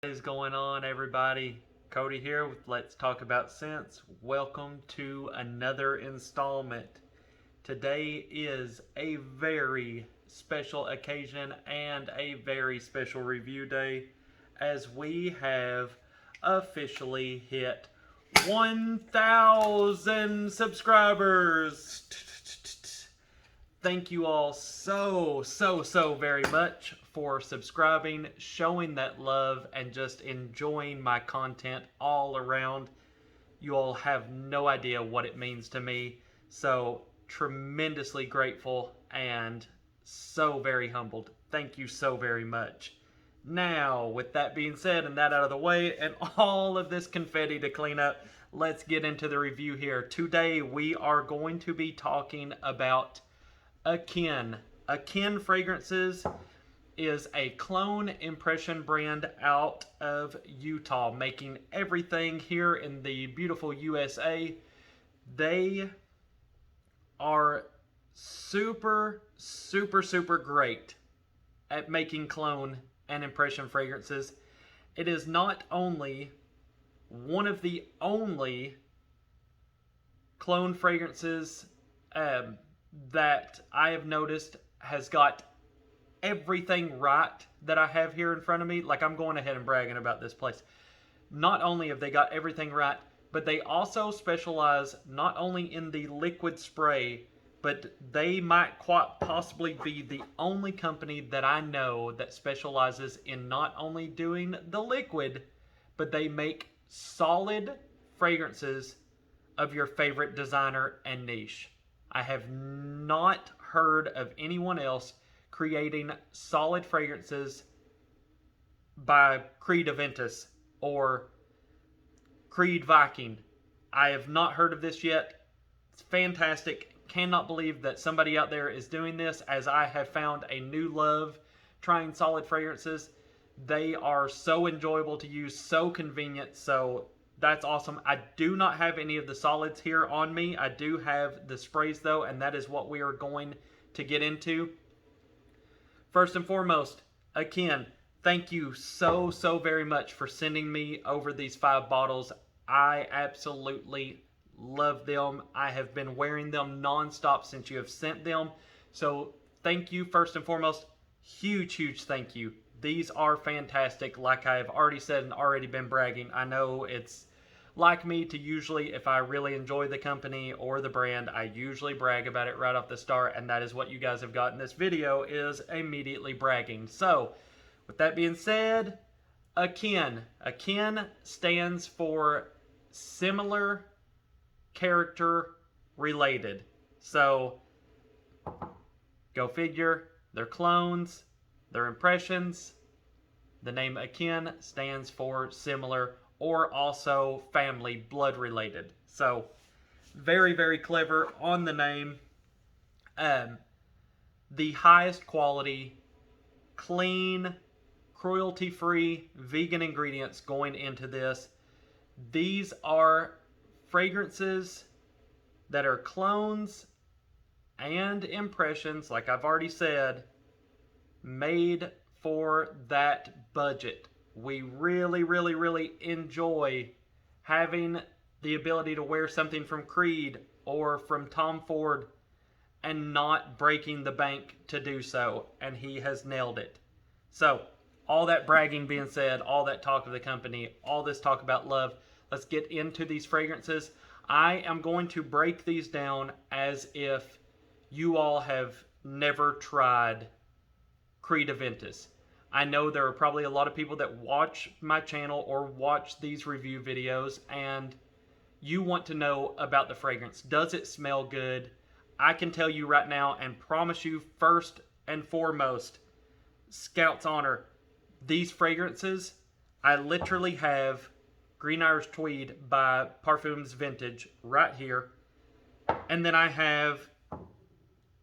What is going on, everybody? Cody here with Let's Talk About Scents. Welcome to another installment. Today is a very special occasion and a very special review day as we have officially hit 1,000 subscribers. Thank you all so very much for subscribing, showing that love, and just enjoying my content all around. You all have no idea what it means to me. So tremendously grateful and so very humbled. Thank you so very much. Now, with that being said and that out of the way and all of this confetti to clean up, let's get into the review here. Today we are going to be talking about AKIN. AKIN Fragrances is a clone impression brand out of Utah, making everything here in the beautiful USA. They are super great at making clone and impression fragrances. It is not only one of the only clone fragrances that I have noticed has got everything right that I have here in front of me. Like, I'm going ahead and bragging about this place. Not only have they got everything right, but they also specialize not only in the liquid spray, but they might quite possibly be the only company that I know that specializes in not only doing the liquid, but they make solid fragrances of your favorite designer and niche. I have not heard of anyone else creating solid fragrances by Creed AVENTUS or Creed Viking. I have not heard of this yet. It's fantastic. Cannot believe that somebody out there is doing this, as I have found a new love trying solid fragrances. They are so enjoyable to use, so convenient, so that's awesome. I do not have any of the solids here on me. I do have the sprays though, and that is what we are going to get into. First and foremost, AKIN, thank you so very much for sending me over these 5 bottles. I absolutely love them. I have been wearing them non-stop since you have sent them. So thank you first and foremost. Huge thank you. These are fantastic. Like I have already said and already been bragging, I know it's like me to usually, if I really enjoy the company or the brand, I usually brag about it right off the start, and that is what you guys have got in this video, is immediately bragging. So, with that being said, AKIN. AKIN stands for similar character related. So, go figure, they're clones, they're impressions. The name AKIN stands for similar or also family, blood related. So, very clever on the name. The highest quality, clean, cruelty-free, vegan ingredients going into this. These are fragrances that are clones and impressions, like I've already said, made for that budget. We really enjoy having the ability to wear something from Creed or from Tom Ford and not breaking the bank to do so, and he has nailed it. So, all that bragging being said, all that talk of the company, all this talk about love, let's get into these fragrances. I am going to break these down as if you all have never tried Creed AVENTUS. I know there are probably a lot of people that watch my channel or watch these review videos, and you want to know about the fragrance. Does it smell good? I can tell you right now and promise you, first and foremost, Scout's honor, these fragrances, I literally have Green Irish Tweed by Parfums Vintage right here, and then I have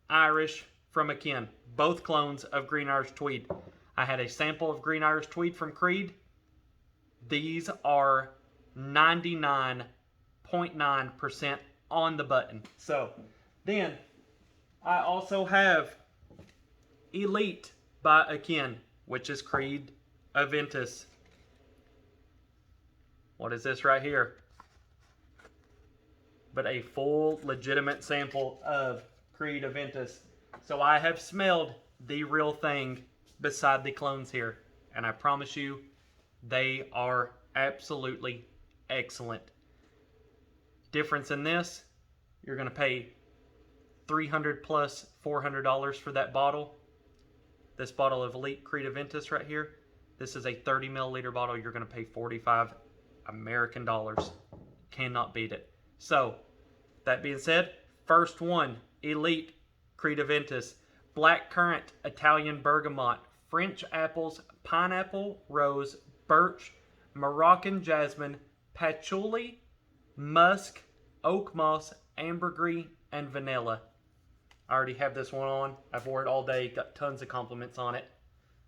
Irish from AKIN, both clones of Green Irish Tweed. I had a sample of Green Irish Tweed from Creed. These are 99.9% on the button. So, then, I also have Elite by AKIN, which is Creed AVENTUS. What is this right here? But a full legitimate sample of Creed AVENTUS. So I have smelled the real thing beside the clones here. And I promise you, they are absolutely excellent. Difference in this, you're going to pay $300 plus $400 for that bottle. This bottle of Elite Creed AVENTUS right here, this is a 30 milliliter bottle. You're going to pay 45 American dollars. Cannot beat it. So, that being said, first one, Elite Creed AVENTUS. Black currant, Italian bergamot, French apples, pineapple, rose, birch, Moroccan jasmine, patchouli, musk, oak moss, ambergris, and vanilla. I already have this one on. I've worn it all day. Got tons of compliments on it.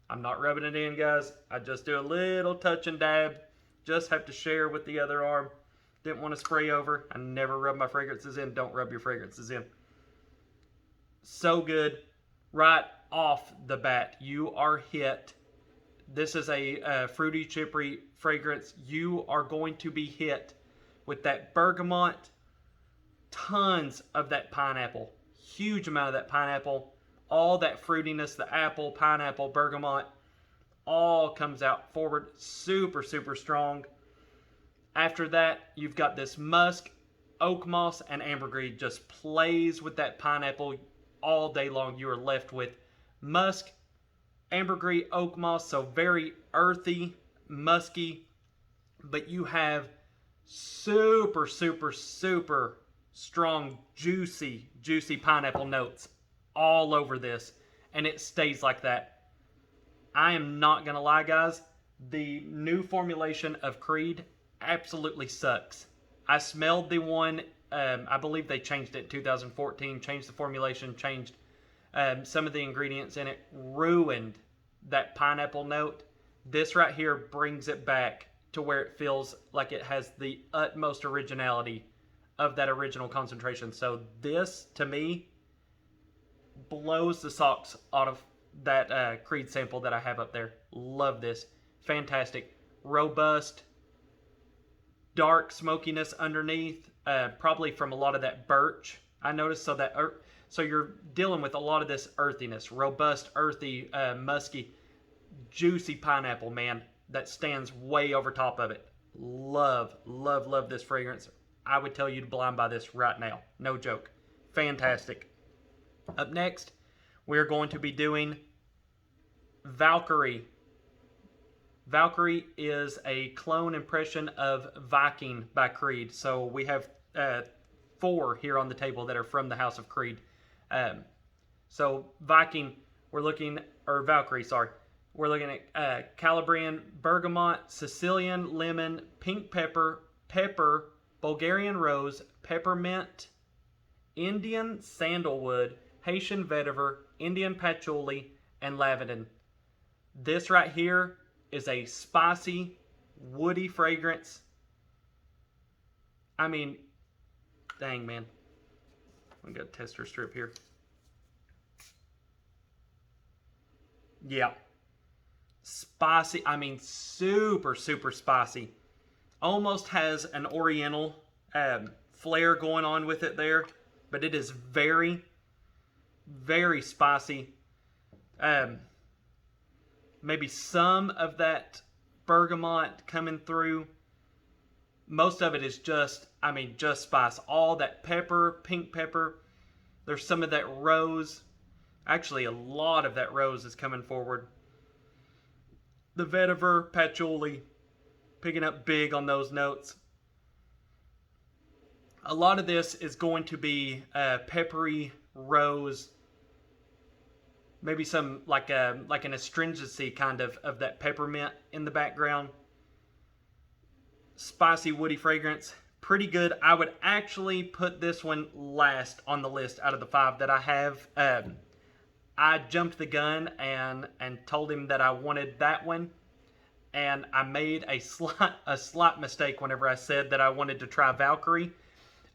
I'm not rubbing it in, guys. I just do a little touch and dab. Just have to share with the other arm. Didn't want to spray over. I never rub my fragrances in. Don't rub your fragrances in. So good. Right off the bat, you are hit. This is a fruity, chippery fragrance. You are going to be hit with that bergamot. Tons of that pineapple. Huge amount of that pineapple. All that fruitiness, the apple, pineapple, bergamot, all comes out forward. Super, super strong. After that, you've got this musk, oak moss, and ambergris. Just plays with that pineapple all day long. You are left with musk, ambergris, oak moss. So very earthy, musky. But you have super, super, super strong, juicy pineapple notes all over this, and it stays like that. I am not gonna lie, guys, the new formulation of Creed absolutely sucks. I smelled the one, I believe they changed it in 2014, changed the formulation, changed some of the ingredients in it, ruined that pineapple note. This right here brings it back to where it feels like it has the utmost originality of that original concentration. So this, to me, blows the socks out of that Creed sample that I have up there. Love this. Fantastic. Robust, dark smokiness underneath, probably from a lot of that birch, I noticed. So that so you're dealing with a lot of this earthiness. Robust, earthy, musky, juicy pineapple, man, that stands way over top of it. Love, love, love this fragrance. I would tell you to blind buy this right now. No joke. Fantastic. Up next, we're going to be doing Valkyrie. Valkyrie is a clone impression of Viking by Creed. So we have 4 here on the table that are from the House of Creed. So Viking, Valkyrie, sorry. We're looking at Calabrian bergamot, Sicilian lemon, pink pepper, Bulgarian rose, peppermint, Indian sandalwood, Haitian vetiver, Indian patchouli, and lavender. This right here is a spicy, woody fragrance. I mean, dang, man. I'm going to tester strip here. Yeah. Spicy. I mean, super, super spicy. Almost has an oriental flair going on with it there. But it is very, very spicy. Maybe some of that bergamot coming through. Most of it is just spice. All that pepper, pink pepper. There's some of that rose. Actually, a lot of that rose is coming forward. The vetiver, patchouli, picking up big on those notes. A lot of this is going to be peppery rose. Maybe some like an astringency kind of that peppermint in the background. Spicy, woody fragrance. Pretty good. I would actually put this one last on the list out of the 5 that I have. I jumped the gun and told him that I wanted that one. And I made a slight mistake whenever I said that I wanted to try Valkyrie.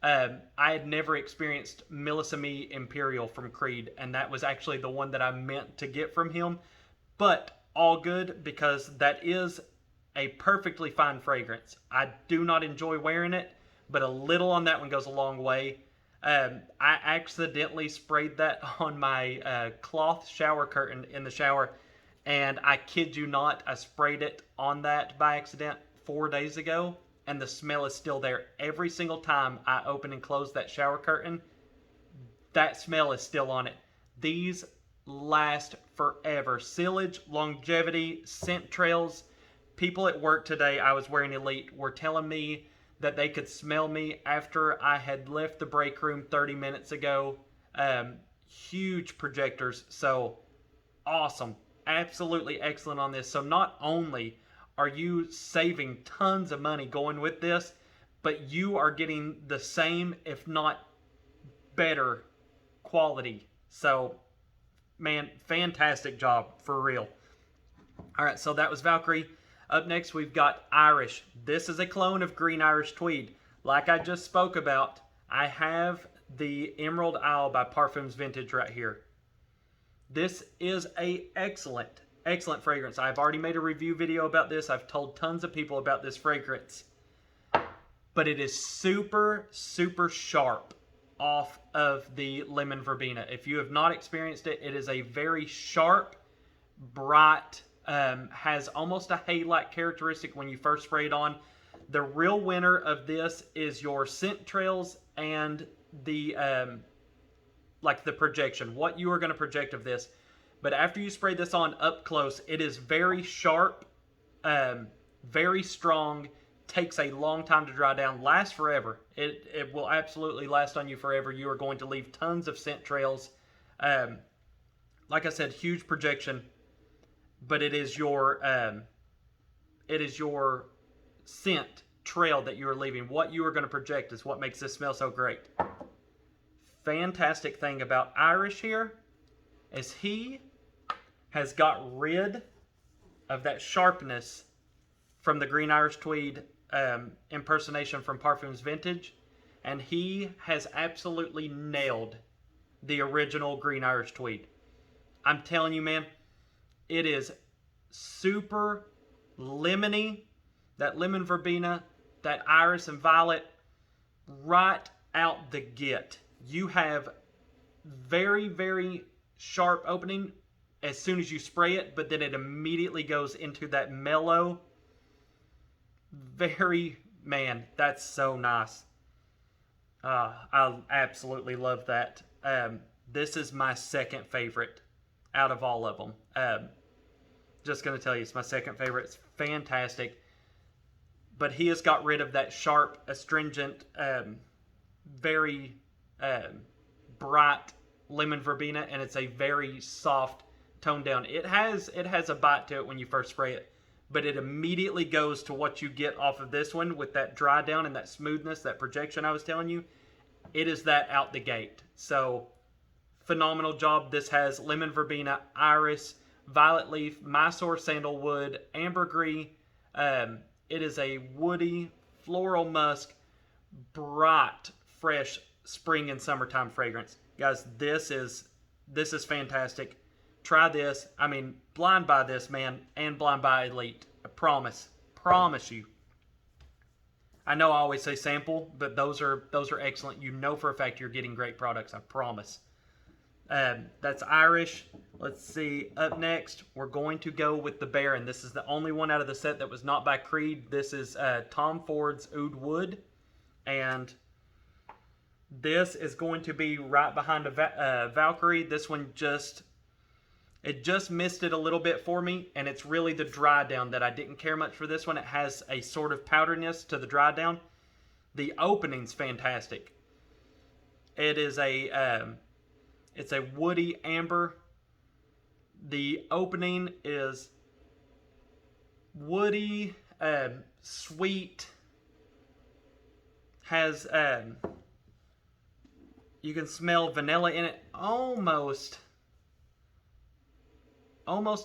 I had never experienced MILISIME Imperial from Creed, and that was actually the one that I meant to get from him. But all good, because that is a perfectly fine fragrance. I do not enjoy wearing it, but a little on that one goes a long way. I accidentally sprayed that on my cloth shower curtain in the shower, and I kid you not, I sprayed it on that by accident 4 days ago, and the smell is still there. Every single time I open and close that shower curtain, that smell is still on it. These last forever. Sillage, longevity, scent trails. People at work today, I was wearing Elite, were telling me that they could smell me after I had left the break room 30 minutes ago. Huge projectors. So awesome. Absolutely excellent on this. So not only are you saving tons of money going with this, but you are getting the same, if not better, quality. So, man, fantastic job for real. All right, so that was Valkyrie. Up next, we've got Irish. This is a clone of Green Irish Tweed. Like I just spoke about, I have the Emerald Isle by Parfums Vintage right here. This is a excellent fragrance. I've already made a review video about this. I've told tons of people about this fragrance. But it is super, super sharp off of the lemon verbena. If you have not experienced it, it is a very sharp, bright, has almost a hay-like characteristic when you first spray it on. The real winner of this is your scent trails and the like the projection, what you are going to project of this. But after you spray this on up close, it is very sharp, very strong, takes a long time to dry down, lasts forever. It will absolutely last on you forever. You are going to leave tons of scent trails. Like I said, huge projection, but it is your scent trail that you are leaving. What you are going to project is what makes this smell so great. Fantastic thing about Irish here is he has got rid of that sharpness from the Green Irish Tweed impersonation from Parfums Vintage, and he has absolutely nailed the original Green Irish Tweed. I'm telling you, man, it is super lemony, that lemon verbena, that iris and violet, right out the get. You have very, very sharp opening as soon as you spray it, but then it immediately goes into that mellow, man, that's so nice. I absolutely love that. This is my second favorite out of all of them. Just going to tell you, it's my second favorite. It's fantastic. But he has got rid of that sharp, astringent, very bright lemon verbena, and it's a very soft, toned down. It has a bite to it when you first spray it, but it immediately goes to what you get off of this one with that dry down and that smoothness, that projection I was telling you. It is that out the gate. So, phenomenal job. This has lemon verbena, iris, violet leaf, Mysore sandalwood, ambergris. It is a woody, floral musk, bright, fresh spring and summertime fragrance. Guys, this is fantastic. Try this. I mean, blind buy this, man, and blind buy Elite. I promise you. I know I always say sample, but those are excellent. You know for a fact you're getting great products. I promise. That's Irish. Let's see. Up next, we're going to go with the Baron. This is the only one out of the set that was not by Creed. This is Tom Ford's Oud Wood, and this is going to be right behind a Valkyrie. This one just missed it a little bit for me, and it's really the dry down that I didn't care much for this one. It has a sort of powderiness to the dry down. The opening's fantastic. It is it's a woody amber. The opening is woody, sweet, has, you can smell vanilla in it, almost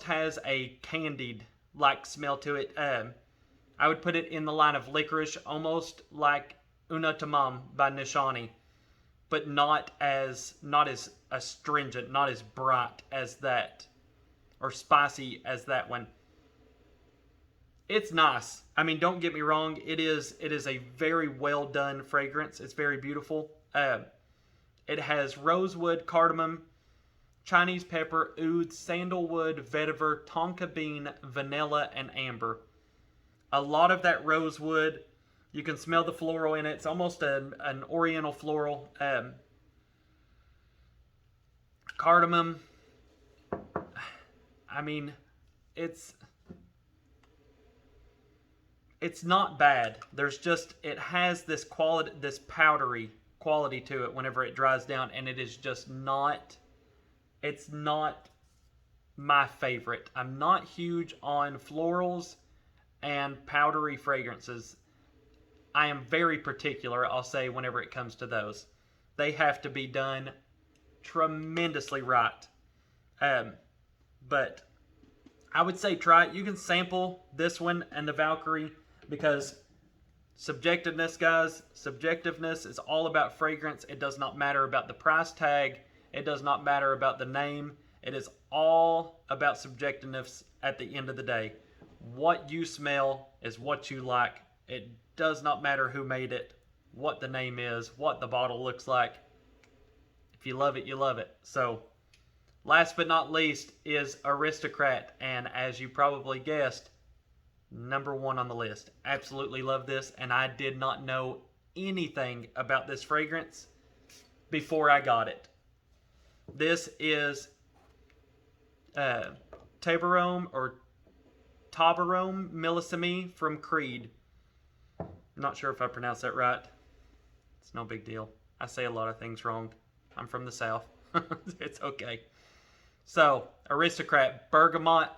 has a candied like smell to it. I would put it in the line of licorice, almost like Una Tamam by Nishani, but not as astringent, not as bright as that, or spicy as that one. It's nice. I mean, don't get me wrong. It is a very well done fragrance. It's very beautiful. It has rosewood, cardamom, Chinese pepper, oud, sandalwood, vetiver, tonka bean, vanilla, and amber. A lot of that rosewood. You can smell the floral in it. It's almost an oriental floral. Cardamom. I mean, it's not bad. There's just, it has this quality, this powdery quality to it whenever it dries down, and it is just not, it's not my favorite. I'm not huge on florals and powdery fragrances. I am very particular, I'll say, whenever it comes to those. They have to be done tremendously right. But I would say try it. You can sample this one and the Valkyrie, because subjectiveness, guys, subjectiveness is all about fragrance. It does not matter about the price tag. It does not matter about the name. It is all about subjectiveness at the end of the day. What you smell is what you like. It does not matter who made it, what the name is, what the bottle looks like. If you love it, you love it. So, last but not least is Aristocrat. And as you probably guessed, #1 on the list. Absolutely love this. And I did not know anything about this fragrance before I got it. This is TABAROME or TABAROME MILISIME from Creed. I'm not sure if I pronounced that right. It's no big deal. I say a lot of things wrong. I'm from the South. It's okay. So, Aristocrat, bergamot,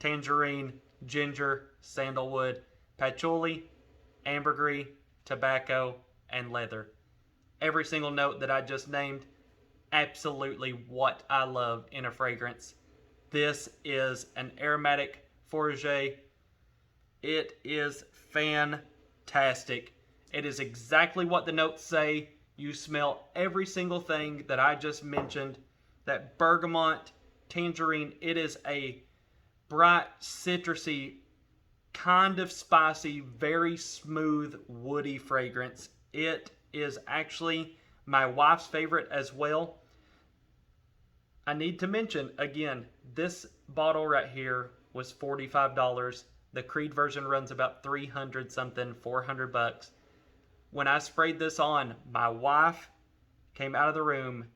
tangerine, ginger, sandalwood, patchouli, ambergris, tobacco, and leather. Every single note that I just named, absolutely what I love in a fragrance. This is an aromatic fourragère. It is fantastic. It is exactly what the notes say. You smell every single thing that I just mentioned. That bergamot, tangerine, it is a bright, citrusy, kind of spicy, very smooth, woody fragrance. It is actually my wife's favorite as well. I need to mention, again, this bottle right here was $45. The Creed version runs about 300 something, 400 bucks. When I sprayed this on, my wife came out of the room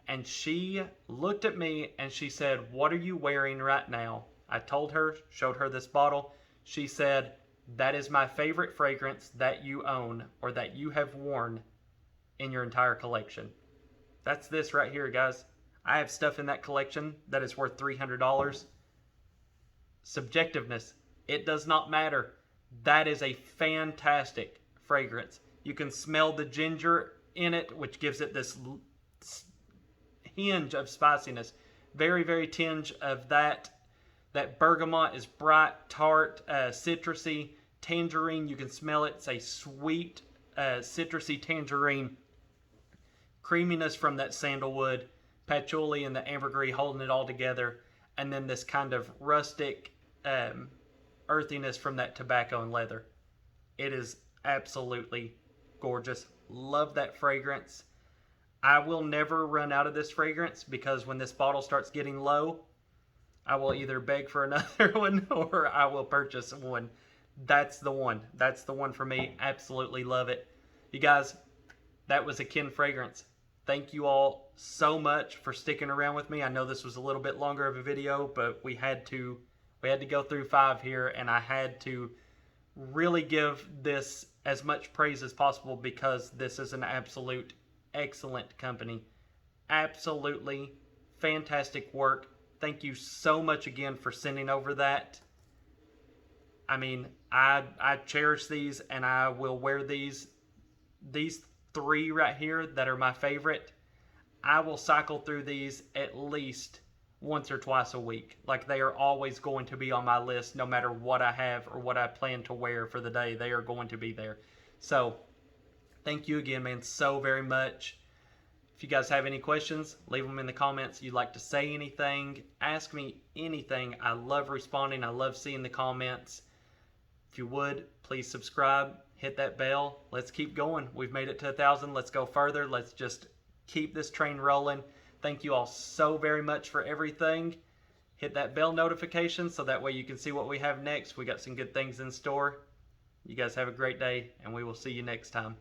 and she looked at me and she said, "What are you wearing right now?" I told her, showed her this bottle. She said, "That is my favorite fragrance that you own or that you have worn in your entire collection." That's this right here, guys. I have stuff in that collection that is worth $300. Subjectiveness. It does not matter. That is a fantastic fragrance. You can smell the ginger in it, which gives it this hinge of spiciness. Very, very tinge of that. That bergamot is bright, tart, citrusy. Tangerine, you can smell it. It's a sweet, citrusy tangerine. Creaminess from that sandalwood. Patchouli and the ambergris holding it all together. And then this kind of rustic earthiness from that tobacco and leather. It is absolutely gorgeous. Love that fragrance. I will never run out of this fragrance because when this bottle starts getting low, I will either beg for another one or I will purchase one. That's the one. That's the one for me. Absolutely love it. You guys, that was AKIN Fragrance. Thank you all so much for sticking around with me. I know this was a little bit longer of a video, but we had to go through 5 here, and I had to really give this as much praise as possible because this is an absolute excellent company. Absolutely fantastic work. Thank you so much again for sending over that. I mean, I cherish these and I will wear these 3 right here that are my favorite. I will cycle through these at least once or twice a week. Like, they are always going to be on my list no matter what I have or what I plan to wear for the day. They are going to be there. So, thank you again, man, so very much. If you guys have any questions, leave them in the comments. You'd like to say anything, ask me anything. I love responding. I love seeing the comments. If you would, please subscribe, hit that bell. Let's keep going. We've made it to 1,000. Let's go further. Let's just keep this train rolling. Thank you all so very much for everything. Hit that bell notification so that way you can see what we have next. We got some good things in store. You guys have a great day, and we will see you next time.